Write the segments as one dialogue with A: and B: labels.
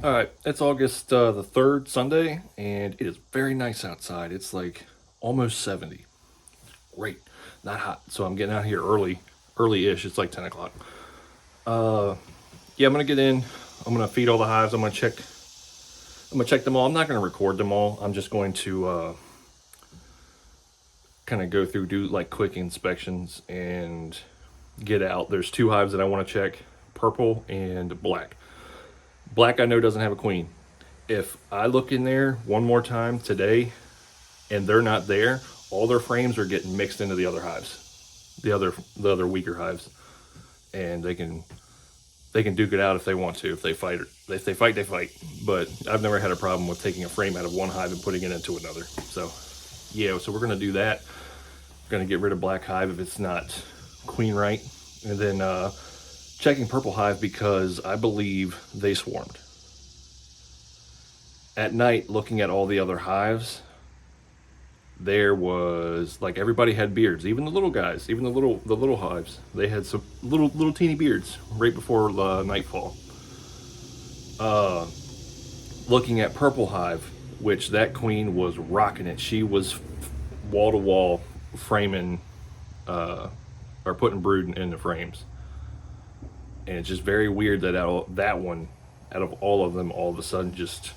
A: All right, it's August the 3rd, Sunday, and it is very nice outside. It's like almost 70. Great, not hot. So I'm getting out here early-ish. It's like 10 o'clock. Yeah, I'm gonna get in. I'm gonna feed all the hives. I'm gonna check them all. I'm not gonna record them all. I'm just going to kind of go through, do like quick inspections, and get out. There's two hives that I want to check: purple and black. Black I know doesn't have a queen. If I look in there one more time today and they're not there, all their frames are getting mixed into the other hives, the other weaker hives, and they can duke it out if they want to. If they fight, they fight. But I've never had a problem with taking a frame out of one hive and putting it into another. So yeah, so we're gonna do that. We're gonna get rid of black hive if it's not queen right, and then checking purple hive because I believe they swarmed. At night, looking at all the other hives, there was like everybody had beards, even the little guys, even the little hives. They had some little teeny beards right before nightfall. Looking at purple hive, which that queen was rocking it. She was wall to wall framing or putting brood in the frames, and it's just very weird that that one, out of all of them, all of a sudden just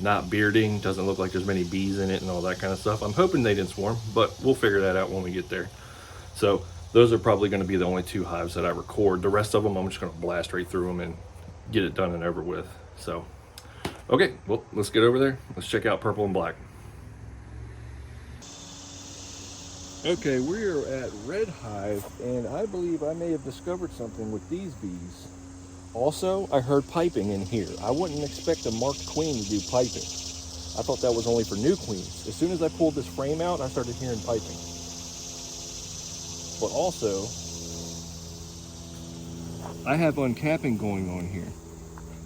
A: not bearding, doesn't look like there's many bees in it and all that kind of stuff. I'm hoping they didn't swarm, but we'll figure that out when we get there. So those are probably going to be the only two hives that I record. The rest of them, I'm just going to blast right through them and get it done and over with. So, okay, well, let's get over there. Let's check out purple and black. Okay, we're at Red Hive, and I believe I may have discovered something with these bees. Also, I heard piping in here. I wouldn't expect a marked queen to do piping. I thought that was only for new queens. As soon as I pulled this frame out, I started hearing piping. But also, I have uncapping going on here.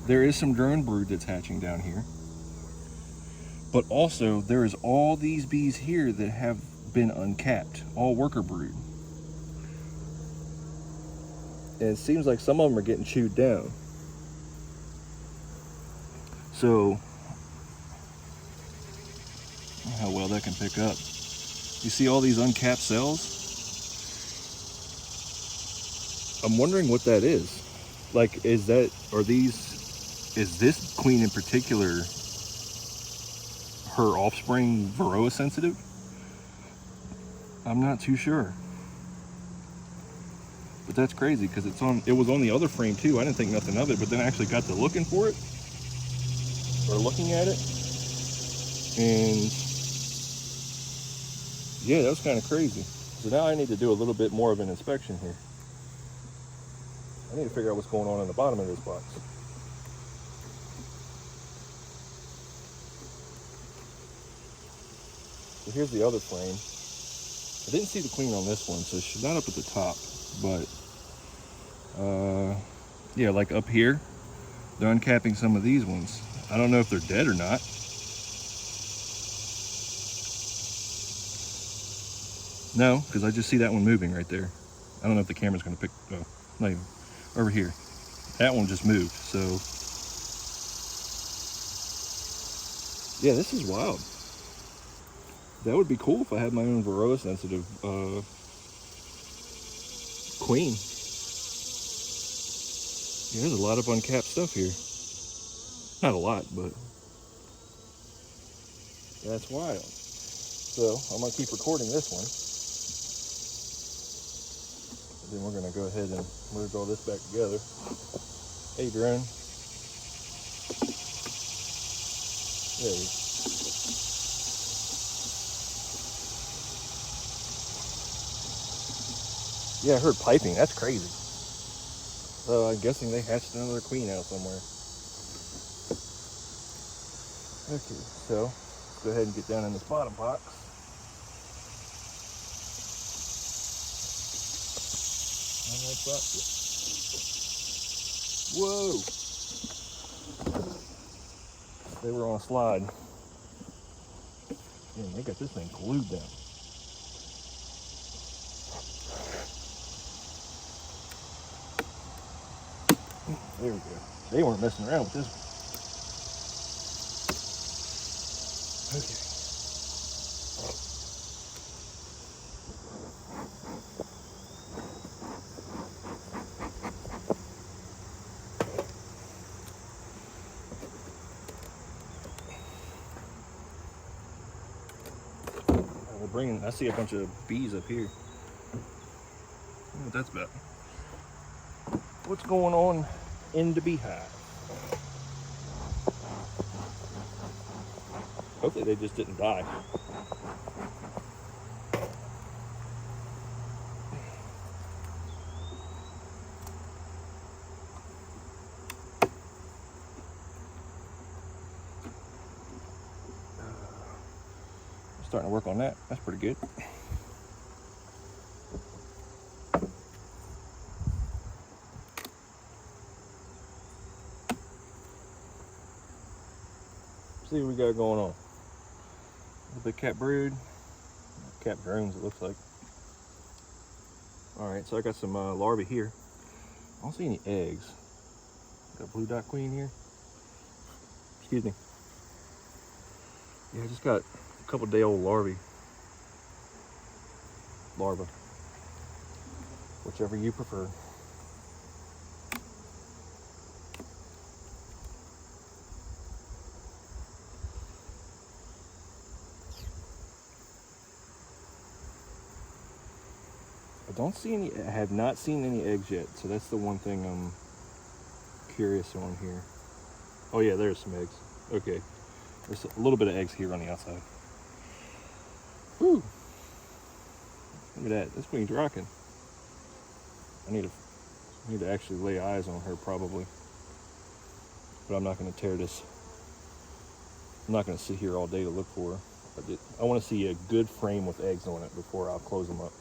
A: There is some drone brood that's hatching down here. But also, there is all these bees here that have been uncapped, all worker brood. And it seems like some of them are getting chewed down. So, how well that can pick up. You see all these uncapped cells? I'm wondering what that is. Like, is this queen in particular, her offspring Varroa sensitive? I'm not too sure. But that's crazy because it was on the other frame too. I didn't think nothing of it, but then I actually got to looking for it, or looking at it, and yeah, that was kind of crazy. So now I need to do a little bit more of an inspection here. I need to figure out what's going on in the bottom of this box. So here's the other frame. I didn't see the queen on this one, so she's not up at the top, but yeah, like up here, they're uncapping some of these ones. I don't know if they're dead or not. No, because I just see that one moving right there. I don't know if the camera's going to pick, oh, not even, over here. That one just moved, so. Yeah, this is wild. That would be cool if I had my own Varroa sensitive queen. Yeah, there's a lot of uncapped stuff here. Not a lot, but that's wild. So I'm gonna keep recording this one. Then we're gonna go ahead and merge all this back together. Hey, drone. There we go. Yeah, I heard piping. That's crazy. So I'm guessing they hatched another queen out somewhere. Okay, so let's go ahead and get down in this bottom box. Whoa! They were on a slide. Man, they got this thing glued down. There we go. They weren't messing around with this one. Okay. We're bringing, I see a bunch of bees up here. I don't know what that's about. What's going on in the beehive? Hopefully they just didn't die. Starting to work on that. That's pretty good. See what we got going on. A little bit cat brood, cat drones it looks like. All right, so I got some larvae here. I don't see any eggs. Got a blue dot queen here. Excuse me. Yeah, I just got a couple day old larva, whichever you prefer. I have not seen any eggs yet, so that's the one thing I'm curious on here. Oh yeah, there's some eggs. Okay, there's a little bit of eggs here on the outside. Woo! Look at that, this queen's rocking. I need to actually lay eyes on her probably, but I'm not going to tear this. I'm not going to sit here all day to look for her. I want to see a good frame with eggs on it before I'll close them up.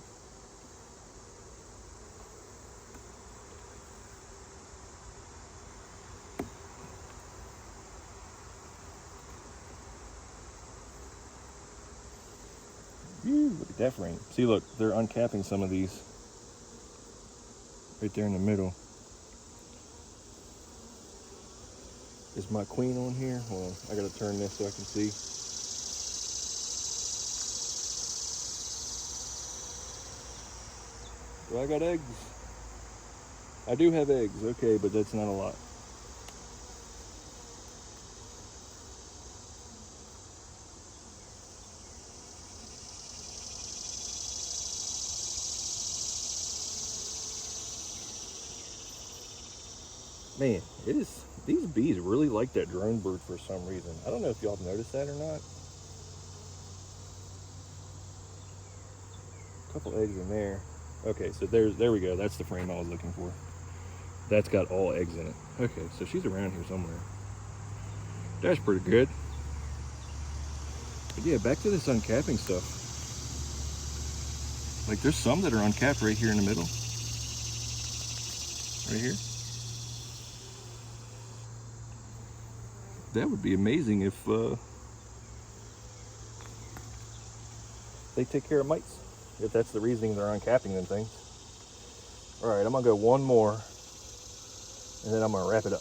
A: Look at that frame. See, look, they're uncapping some of these right there in the middle. Is my queen on here? Hold on, I gotta turn this so I can see. Do I got eggs? I do have eggs, okay, but that's not a lot. Man, these bees really like that drone bird for some reason. I don't know if y'all have noticed that or not. A couple eggs in there. Okay, so there we go. That's the frame I was looking for. That's got all eggs in it. Okay, so she's around here somewhere. That's pretty good. But yeah, back to this uncapping stuff. Like there's some that are uncapped right here in the middle. Right here. That would be amazing if they take care of mites. If that's the reasoning they're uncapping them things. All right, I'm gonna go one more and then I'm gonna wrap it up.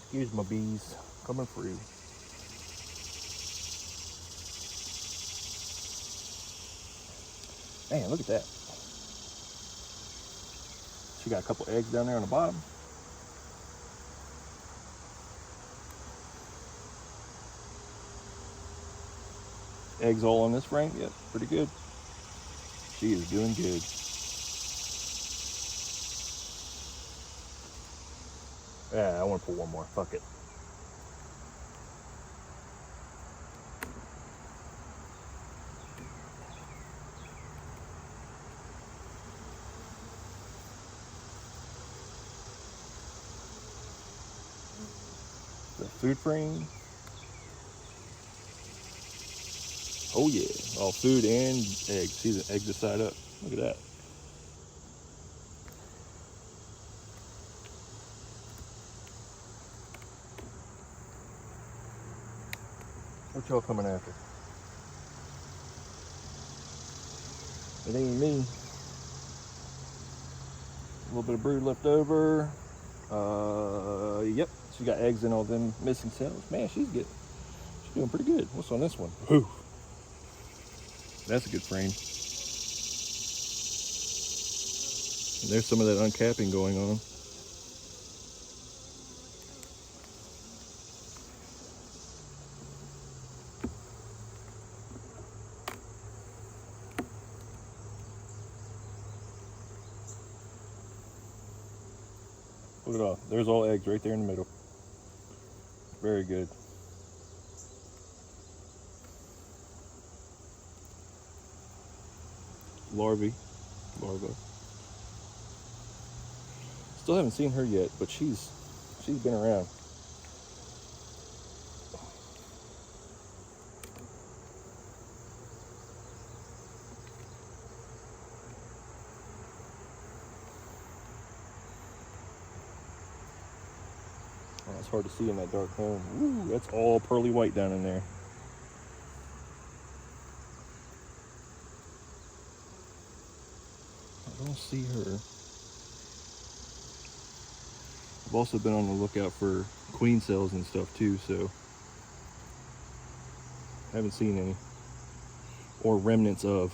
A: Excuse my bees coming through. Man, look at that. She got a couple eggs down there on the bottom. Eggs all on this frame. Yep, pretty good. She is doing good. Yeah, I want to pull one more. Fuck it. The food frame. Oh yeah, all food and eggs. See the eggs just side up. Look at that. What y'all coming after? It ain't me. A little bit of brood left over. Yep. She got eggs in all them missing cells. Man, she's doing pretty good. What's on this one? Whew. That's a good frame. And there's some of that uncapping going on. Look at all. There's all eggs right there in the middle. Very good. Larva. Still haven't seen her yet, but she's been around. Oh, it's hard to see in that dark room. Ooh, that's all pearly white down in there. I don't see her. I've also been on the lookout for queen cells and stuff too, so haven't seen any. Or remnants of.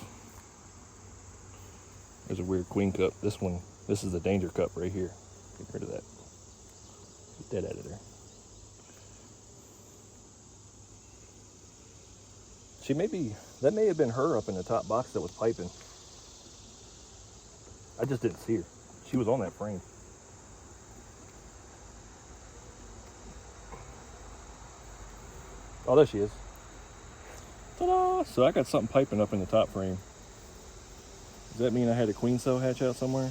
A: There's a weird queen cup. This is the danger cup right here. Get rid of that. Get that out of there. That may have been her up in the top box that was piping. I just didn't see her. She was on that frame. Oh, there she is. Ta-da! So I got something piping up in the top frame. Does that mean I had a queen cell hatch out somewhere?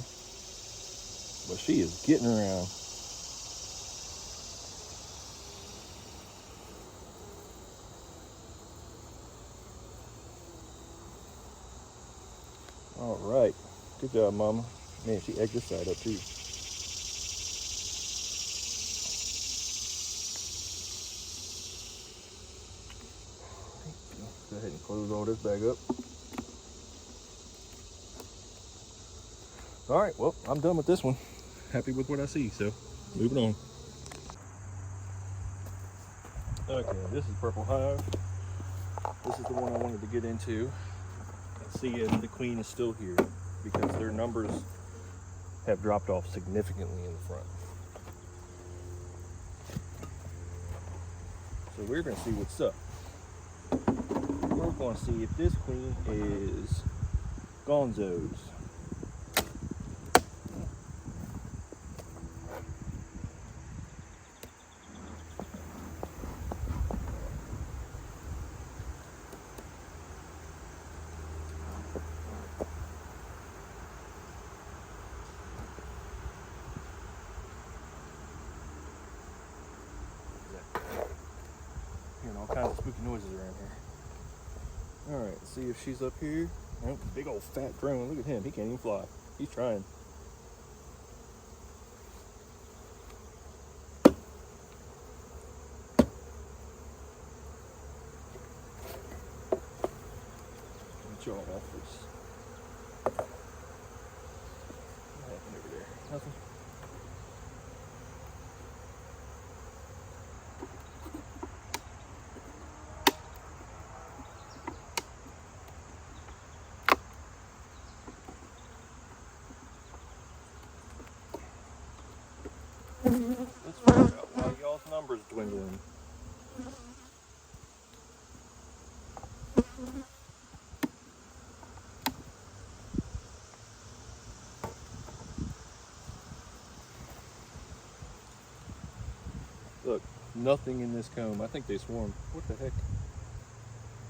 A: But she is getting around. All right. Good job, Mama. Man, she egged this side up too. Go ahead and close all this bag up. All right, well, I'm done with this one. Happy with what I see, so moving on. Okay, this is Purple Hive. This is the one I wanted to get into and see if the queen is still here, because their numbers have dropped off significantly in the front. So we're going to see what's up. We're going to see if this queen is gonzos. Hearing all kinds of spooky noises around here. All right, see if she's up here. Oh, big old fat drone. Look at him. He can't even fly. He's trying. Get y'all off this. What happened over there? Nothing. Let's figure out why y'all's numbers dwindling. Look, nothing in this comb. I think they swarmed. What the heck?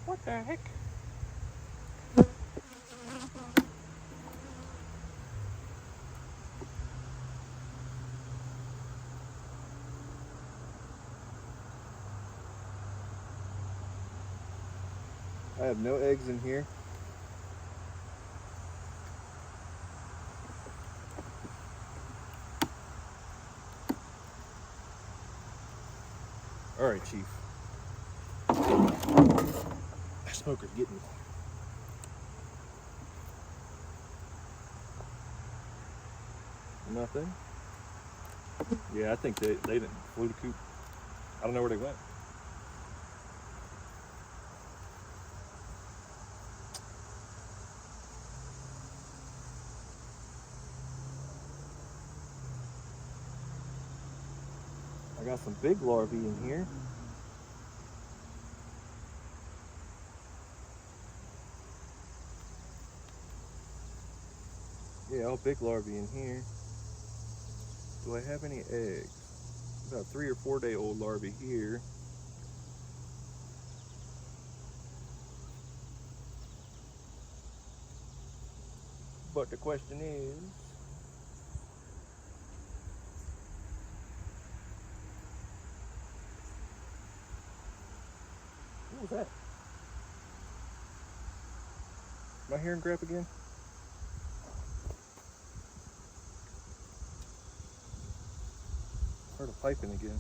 A: What the heck? I have no eggs in here. All right, Chief. That smoker's getting me. Nothing. Yeah, I think they didn't flew the coop. I don't know where they went. I got some big larvae in here. Yeah, all big larvae in here. Do I have any eggs? About 3 or 4 day old larvae here. But the question is, what was that? Am I hearing crap again? Heard a piping again.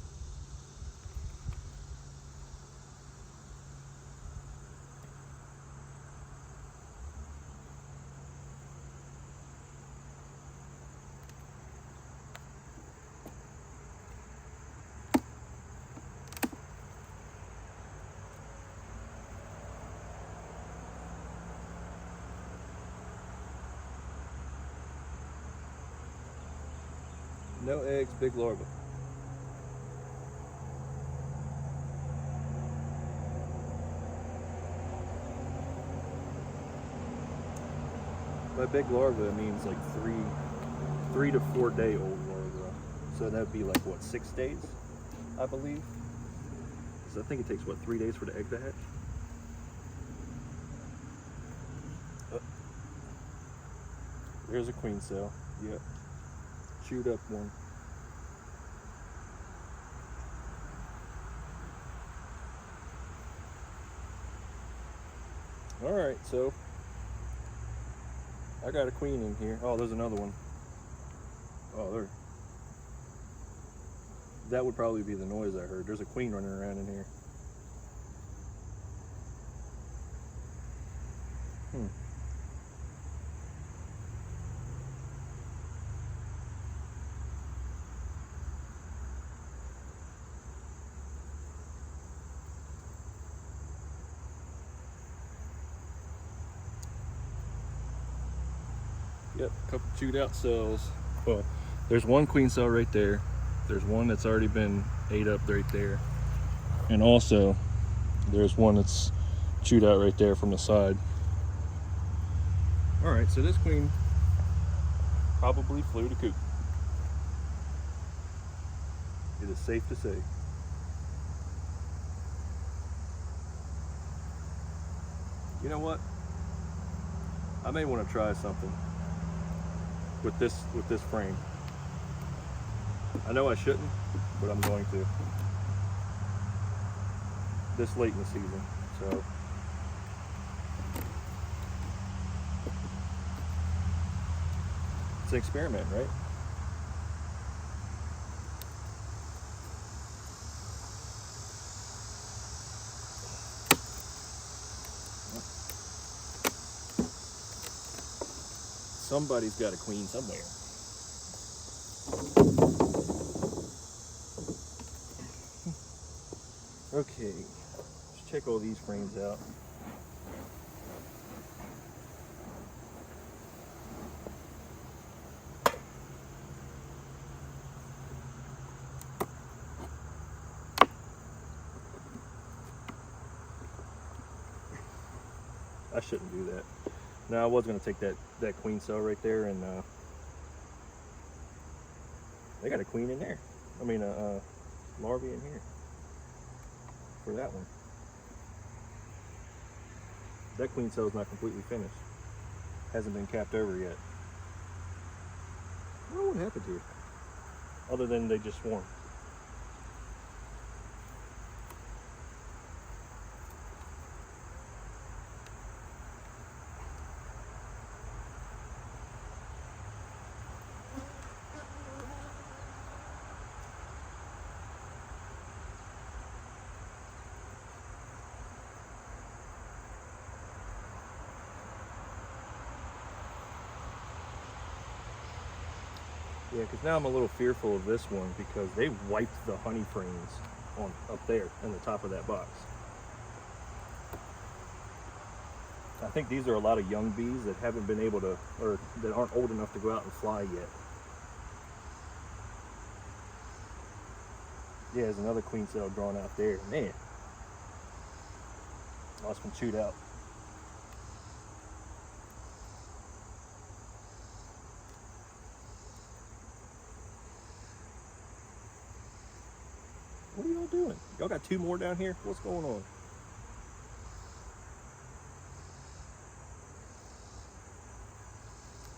A: No eggs, big larva. By big larva, it means like 3 to 4 day old larva. So that'd be like what, 6 days, I believe. So I think it takes what, 3 days for the egg to hatch. Oh. There's a queen cell. Yep. Chewed up one. All right, so I got a queen in here. Oh, there's another one. Oh, there. That would probably be the noise I heard. There's a queen running around in here. Yep, a couple chewed out cells. Well, there's one queen cell right there. There's one that's already been ate up right there. And also, there's one that's chewed out right there from the side. All right, so this queen probably flew the coop. It is safe to say. You know what? I may want to try something with this frame. I know I shouldn't, but I'm going to. This late in the season, so. It's an experiment, right? Somebody's got a queen somewhere. Okay, let's check all these frames out. I shouldn't do that. Now I was gonna take that queen cell right there, and they got a queen in there. I mean a larvae in here for that one. That queen cell is not completely finished. Hasn't been capped over yet. I don't know what happened to it, other than they just swarmed. Yeah, because now I'm a little fearful of this one because they wiped the honey frames on up there in the top of that box. I think these are a lot of young bees that haven't been able to, or that aren't old enough to go out and fly yet. Yeah, there's another queen cell drawn out there. Man, oh, it's been chewed out. What are y'all doing? Y'all got two more down here? What's going on?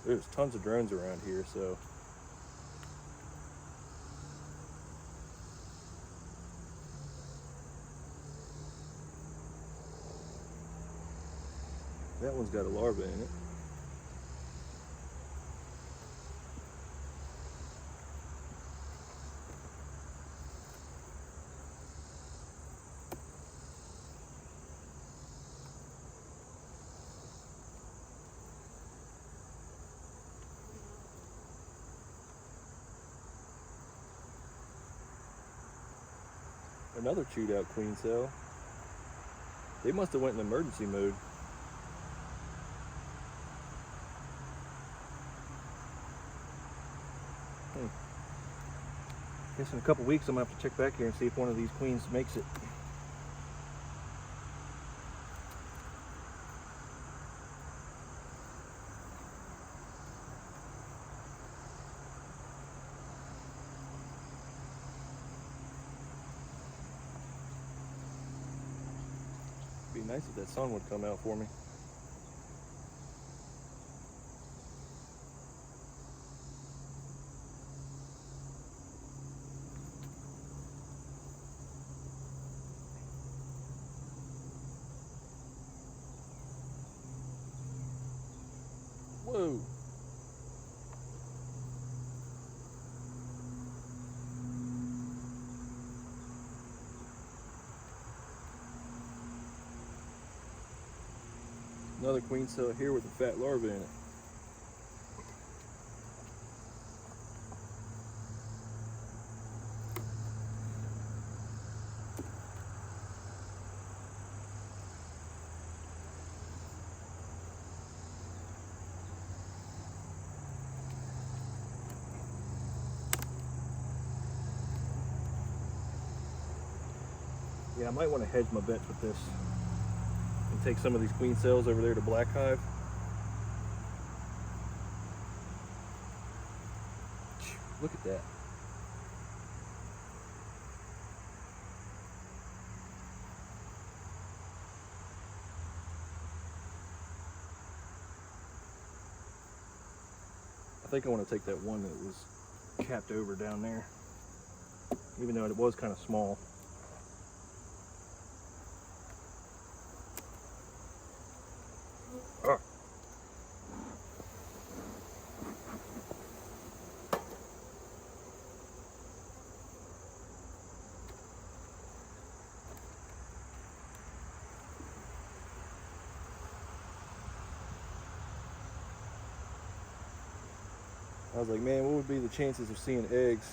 A: There's tons of drones around here, so. That one's got a larva in it. Another chewed out queen cell. They must have went in emergency mode. Guess in a couple weeks I'm gonna have to check back here and see if one of these queens makes it. Be nice if that sun would come out for me. Whoa. Another queen cell here with a fat larva in it. Yeah, I might want to hedge my bets with this and take some of these queen cells over there to Black Hive. Look at that. I think I want to take that one that was capped over down there, even though it was kind of small. I was like, man, what would be the chances of seeing eggs?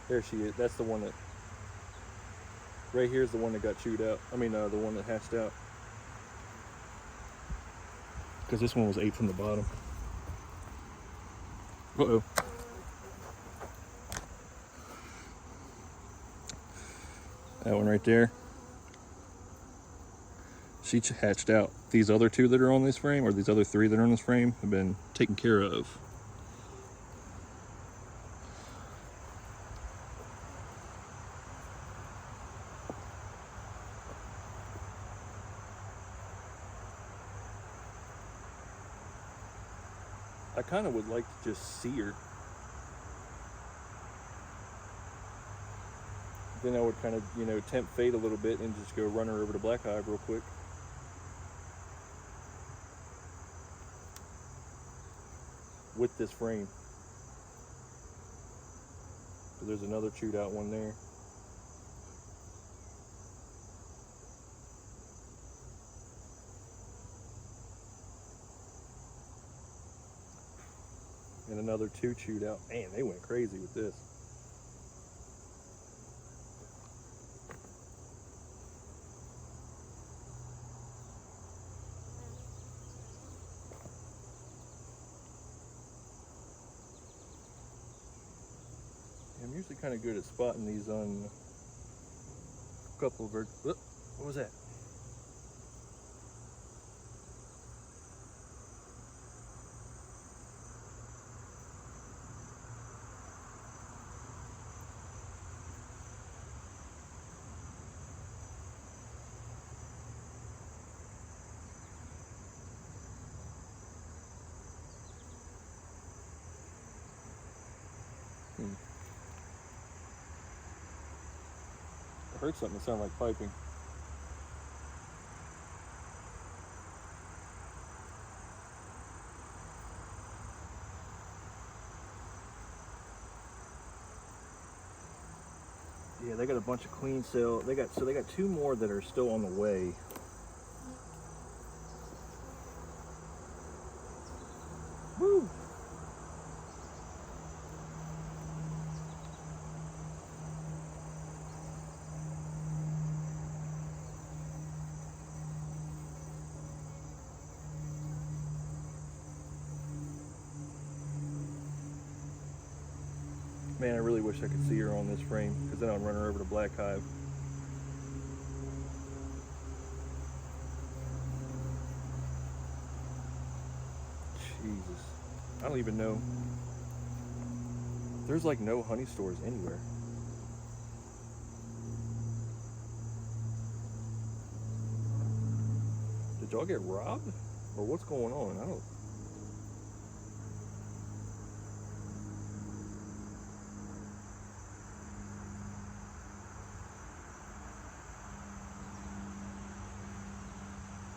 A: There she is. That's the one that, right here is the one that got chewed out. I mean, the one that hatched out. Because this one was ate from the bottom. Uh-oh. That one right there. She hatched out. These other two that are on this frame, or these other three that are on this frame, have been taken care of. I kind of would like to just see her. Then I would kind of, you know, tempt fate a little bit and just go run her over to Black Hive real quick. With this frame. So there's another chewed out one there. And another 2 chewed out. Man, they went crazy with this. I'm usually kind of good at spotting these on a couple of birds. What was that? I heard something that sounded like piping. Yeah, they got a bunch of queen cell. They got 2 more that are still on the way. Woo! Man, I really wish I could see her on this frame, because then I'd run her over to Black Hive. Jesus. I don't even know. There's like no honey stores anywhere. Did y'all get robbed? Or what's going on? I don't...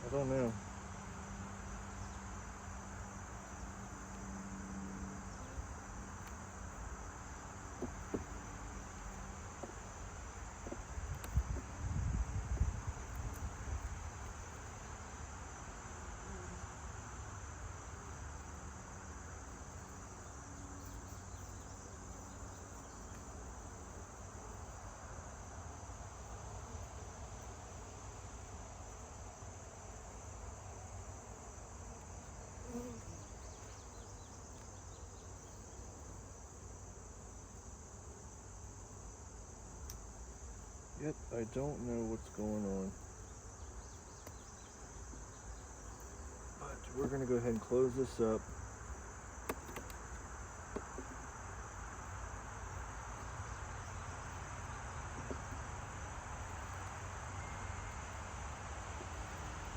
A: I don't know. Yep, I don't know what's going on. But we're going to go ahead and close this up.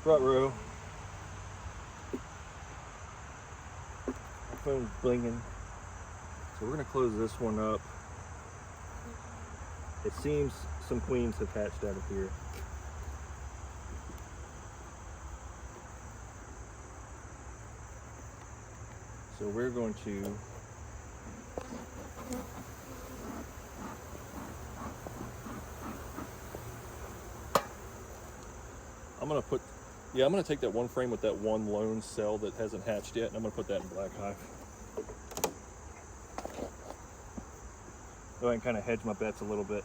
A: Front row. My phone's blinging. So we're going to close this one up. It seems some queens have hatched out of here. So we're going to I'm going to take that one frame with that one lone cell that hasn't hatched yet, and I'm going to put that in Black Hive. So I can kind of hedge my bets a little bit.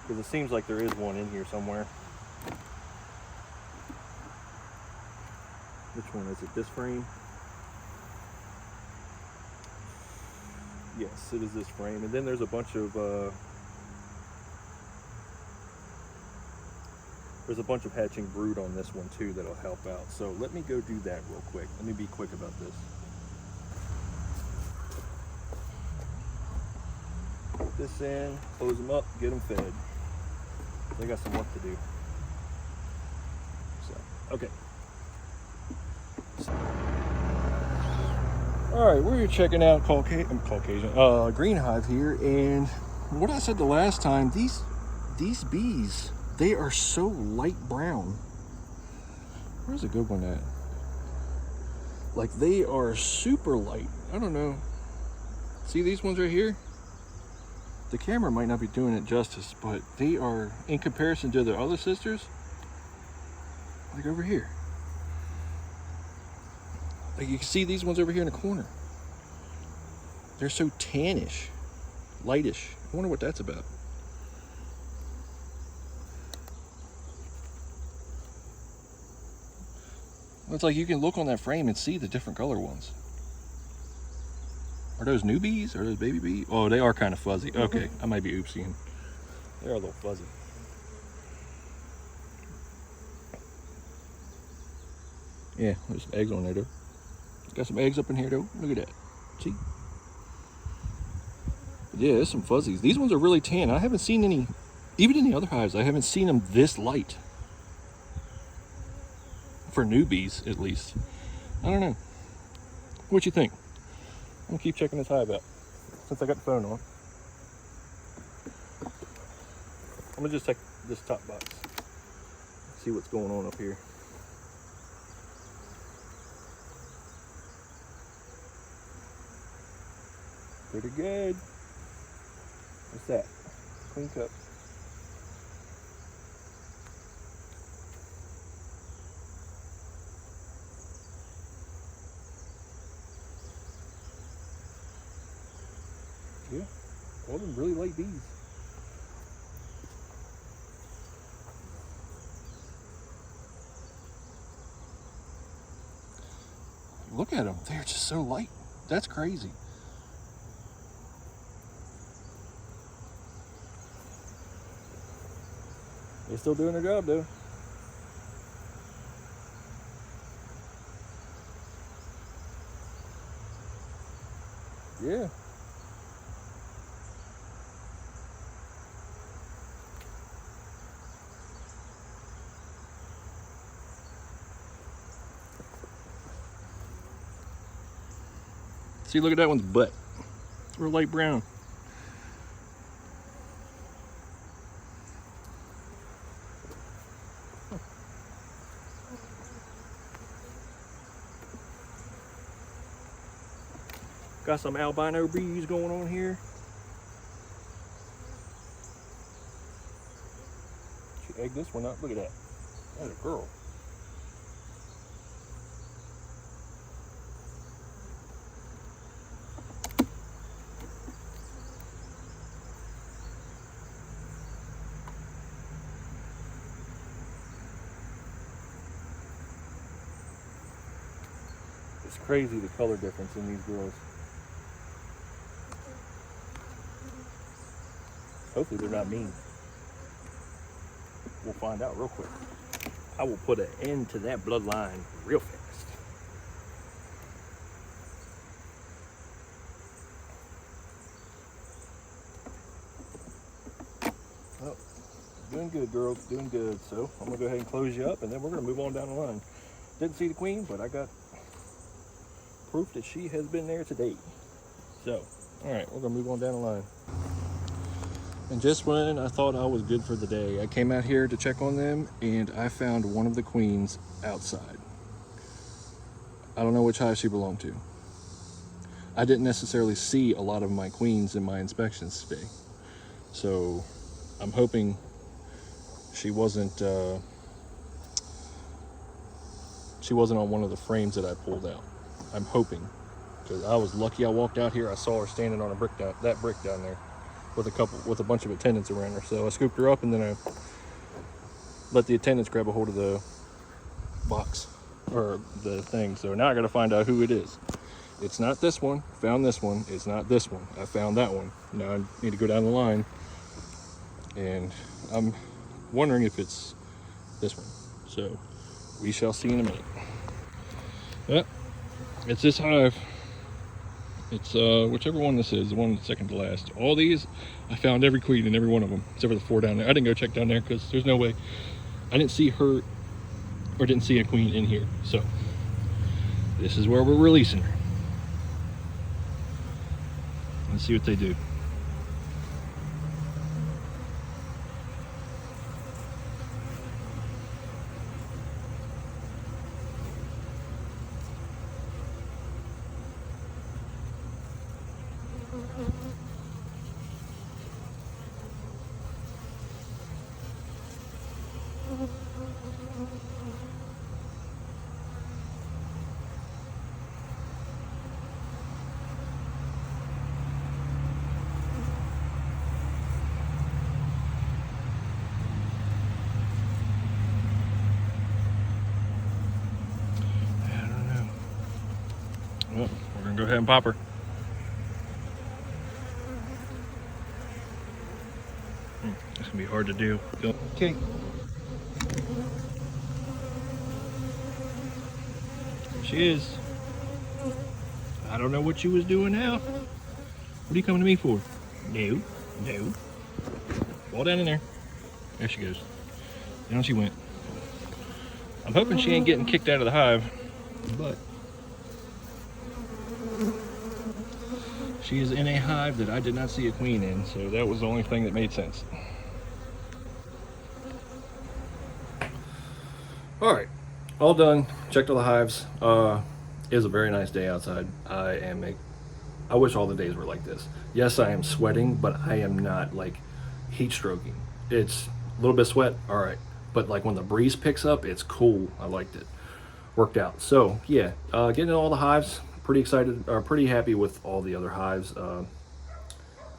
A: Because it seems like there is one in here somewhere. Which one is it? This frame? Yes, it is this frame. And then there's a bunch of hatching brood on this one too that'll help out. So let me go do that real quick. Let me be quick about this. Put this in, close them up, get them fed. They got some work to do. So, okay. All right, we're checking out Green Hive here, and what I said the last time, these bees, they are so light brown. Where's a good one at? Like, they are super light. I don't know. See these ones right here? The camera might not be doing it justice, but they are, in comparison to their other sisters, Like over here. Like you can see these ones over here in the corner. They're so tannish, lightish. I wonder what that's about. It's like you can look on that frame and see the different color ones. Are those newbies? Are those baby bees? Oh, they are kind of fuzzy. Okay, I might be oopsieing. They're a little fuzzy. Yeah, there's some eggs on there though. Got some eggs up in here though. Look at that. See? But yeah, there's some fuzzies. These ones are really tan. I haven't seen any, even in the other hives, I haven't seen them this light. For newbies, at least. I don't know. What you think? I'm gonna keep checking this hive out since I got the phone on. I'm gonna just check this top box. See what's going on up here. Pretty good. What's that? Queen cup. Yeah, all them really light bees. Look at them, they're just so light. That's crazy. They're still doing their job though. Yeah. See, look at that one's butt. It's real light brown. Got some albino bees going on here. She egged this one up. Look at that. That's a girl. It's crazy the color difference in these girls. Hopefully they're not mean. We'll find out real quick. I will put an end to that bloodline real fast. Oh, doing good, girls, doing good. So I'm gonna go ahead and close you up and then we're gonna move on down the line. Didn't see the queen, but I got proof that she has been there today. So, all right, we're gonna move on down the line. And just when I thought I was good for the day, I came out here to check on them and I found one of the queens outside. I don't know which hive she belonged to. I didn't necessarily see a lot of my queens in my inspections today. So I'm hoping she wasn't on one of the frames that I pulled out. I'm hoping, because I was lucky I walked out here. I saw her standing on a brick down there with a bunch of attendants around her. So I scooped her up and then I let the attendants grab a hold of the box or the thing. So now I got to find out who it is. It's not this one. Found this one. It's not this one. I found that one. Now I need to go down the line and I'm wondering if it's this one. So we shall see in a minute. Yep, it's this hive. It's whichever one this is, the one second to last. All these, I found every queen in every one of them, except for the 4 down there. I didn't go check down there because there's no way. I didn't see her, or didn't see a queen in here. So, this is where we're releasing her. Let's see what they do. Go ahead and pop her. It's gonna be hard to do. Okay. There she is. I don't know what you was doing now. What are you coming to me for? No, no. Fall down in there. There she goes. Down she went. I'm hoping she ain't getting kicked out of the hive, but she is in a hive that I did not see a queen in, so that was the only thing that made sense. All right, all done. Checked all the hives. It was a very nice day outside. I wish all the days were like this. Yes, I am sweating, but I am not like heat stroking. It's a little bit of sweat, all right. But like when the breeze picks up, it's cool. I liked it. Worked out. So yeah, getting in all the hives. Pretty excited, or pretty happy with all the other hives. I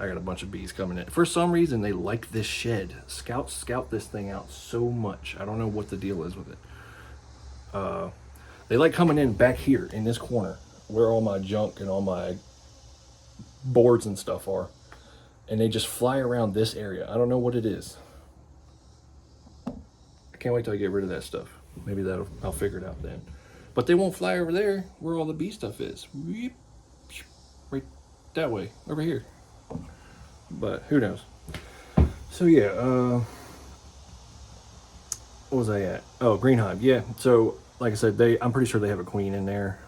A: got a bunch of bees coming in. For some reason, they like this shed. Scout this thing out so much. I don't know what the deal is with it. They like coming in back here in this corner where all my junk and all my boards and stuff are. And they just fly around this area. I don't know what it is. I can't wait till I get rid of that stuff. Maybe I'll figure it out then. But they won't fly over there where all the bee stuff is. Right that way, over here. But who knows? So yeah, what was I at? Oh, green hive. Yeah. So like I said, I'm pretty sure they have a queen in there.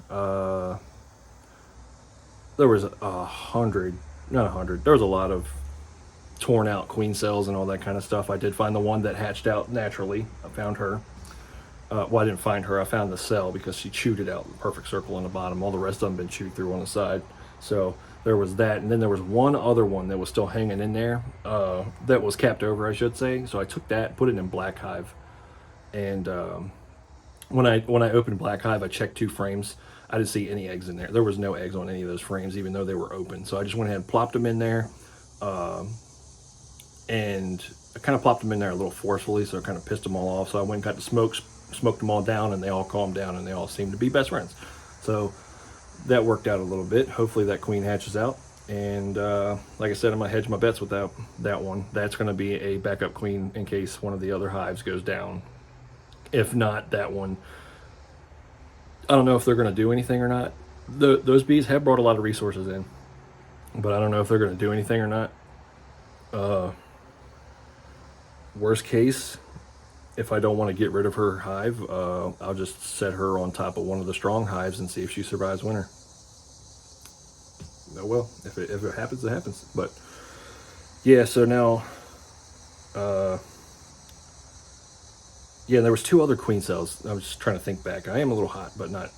A: There was 100, not 100. There was a lot of torn out queen cells and all that kind of stuff. I did find the one that hatched out naturally. I found her. Well, I didn't find her. I found the cell because she chewed it out in a perfect circle on the bottom. All the rest of them been chewed through on the side. So there was that. And then there was one other one that was still hanging in there that was capped over, I should say. So I took that, put it in black hive. And when I opened black hive, I checked 2 frames. I didn't see any eggs in there. There was no eggs on any of those frames, even though they were open. So I just went ahead and plopped them in there. And I kind of plopped them in there a little forcefully, so I kind of pissed them all off. So I went and got the smoked them all down, and they all calmed down, and they all seemed to be best friends. So that worked out a little bit. Hopefully that queen hatches out. And like I said, I'm going to hedge my bets with that one. That's going to be a backup queen in case one of the other hives goes down. If not, that one, I don't know if they're going to do anything or not. Those bees have brought a lot of resources in, but I don't know if they're going to do anything or not. Worst case, if I don't want to get rid of her hive, I'll just set her on top of one of the strong hives and see if she survives winter. Oh well, if it happens, it happens. But yeah, so now, yeah, there was 2 other queen cells. I was just trying to think back. I am a little hot, but not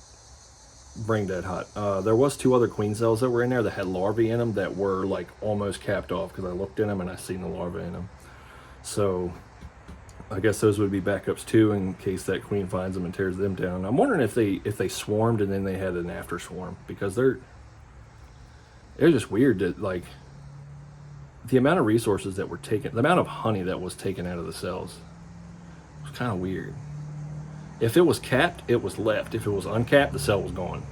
A: brain dead hot. There was 2 other queen cells that were in there that had larvae in them that were like almost capped off because I looked in them and I seen the larvae in them. So I guess those would be backups too in case that queen finds them and tears them down. I'm wondering if they swarmed and then they had an after swarm, because they're just weird that like the amount of resources that were taken, the amount of honey that was taken out of the cells was kind of weird. If it was capped, it was left. If it was uncapped, the cell was gone.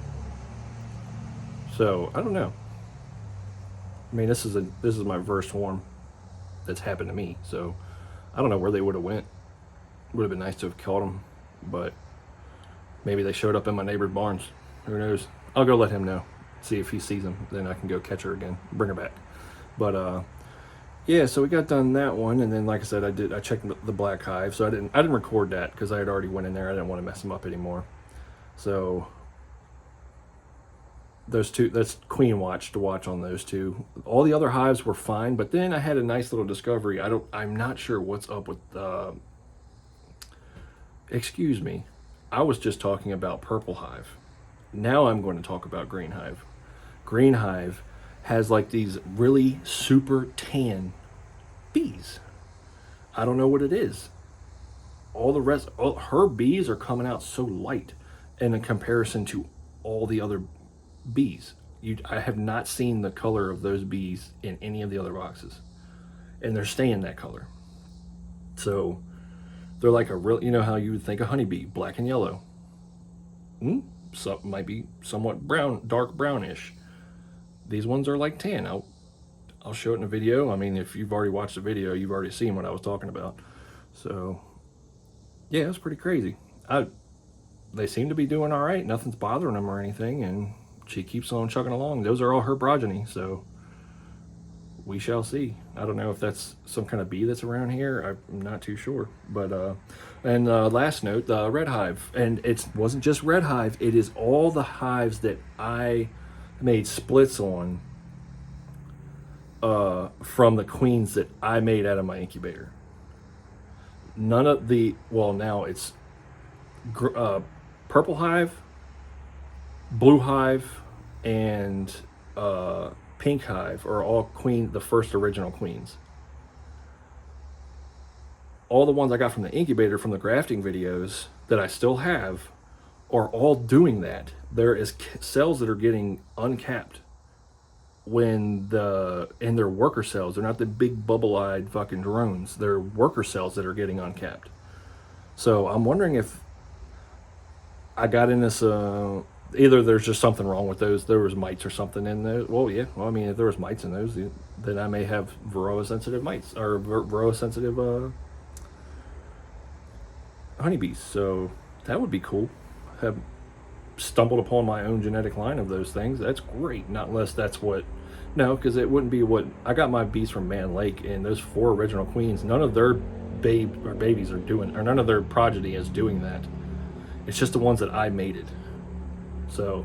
A: So I don't know. I mean, this is my first swarm that's happened to me, so I don't know where they would have went. Would have been nice to have caught them, but maybe they showed up in my neighbor's barns. Who knows? I'll go let him know, see if he sees them. Then I can go catch her again, bring her back. But yeah, so we got done that one, and then like I said, I checked the black hive, so I didn't record that because I had already went in there. I didn't want to mess them up anymore. So those 2, that's queen watch to watch on those 2. All the other hives were fine, but then I had a nice little discovery. I'm not sure what's up with excuse me, I was just talking about purple hive. Now I'm going to talk about green hive. Green hive has like these really super tan bees. I don't know what it is. Her bees are coming out so light in comparison to all the other bees. I have not seen the color of those bees in any of the other boxes, and they're staying that color. So they're like a real, you know how you would think a honeybee, black and yellow. some might be somewhat brown, dark brownish. These ones are like tan. I'll show it in a video. I mean, if you've already watched the video, you've already seen what I was talking about. So yeah, it's pretty crazy. They seem to be doing all right. Nothing's bothering them or anything, and she keeps on chugging along. Those are all her progeny, so we shall see. I don't know if that's some kind of bee that's around here. I'm not too sure. But and last note, the red hive, and it wasn't just red hive. It is all the hives that I made splits on from the queens that I made out of my incubator. None of the, well, now it's purple hive, blue hive, and pink hive are all the first original queens. All the ones I got from the incubator from the grafting videos that I still have are all doing that. There is cells that are getting uncapped and they're worker cells. They're not the big bubble-eyed fucking drones. They're worker cells that are getting uncapped. So I'm wondering if I got in this, either there's just something wrong with those. There was mites or something in those. Well, yeah. Well, I mean, if there was mites in those, then I may have varroa-sensitive mites or varroa-sensitive honeybees. So that would be cool. Have stumbled upon my own genetic line of those things. That's great. Not unless that's what. No, because it wouldn't be what I got my bees from Man Lake, and those 4 original queens. None of their babies are doing, or none of their progeny is doing that. It's just the ones that I mated. So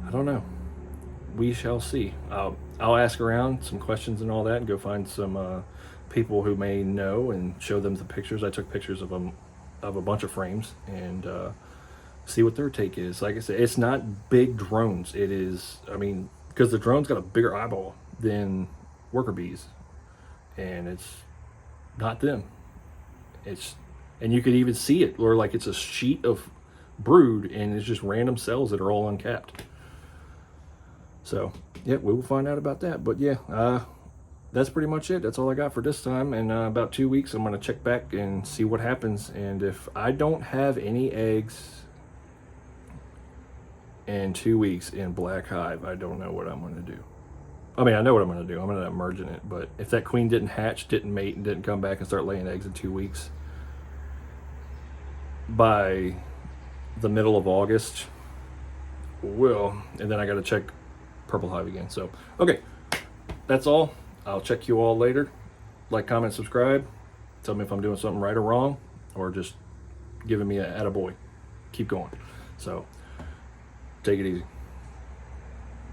A: I don't know. We shall see. I'll ask around some questions and all that, and go find some people who may know and show them the pictures. I took pictures of them, of a bunch of frames, and see what their take is. Like I said, it's not big drones. It is, I mean, because the drone's got a bigger eyeball than worker bees, and it's not them. And you could even see it, or like it's a sheet of brood, and it's just random cells that are all uncapped. So yeah, we will find out about that. But yeah, that's pretty much it. That's all I got for this time. And about 2 weeks, I'm going to check back and see what happens. And if I don't have any eggs in 2 weeks in black hive, I don't know what I'm going to do. I mean, I know what I'm going to do. I'm going to emerge in it. But if that queen didn't hatch, didn't mate, and didn't come back and start laying eggs in 2 weeks, by the middle of August, and then I got to check purple hive again. So, okay, that's all. I'll check you all later. Like, comment, subscribe. Tell me if I'm doing something right or wrong, or just giving me a attaboy. Keep going. So, take it easy.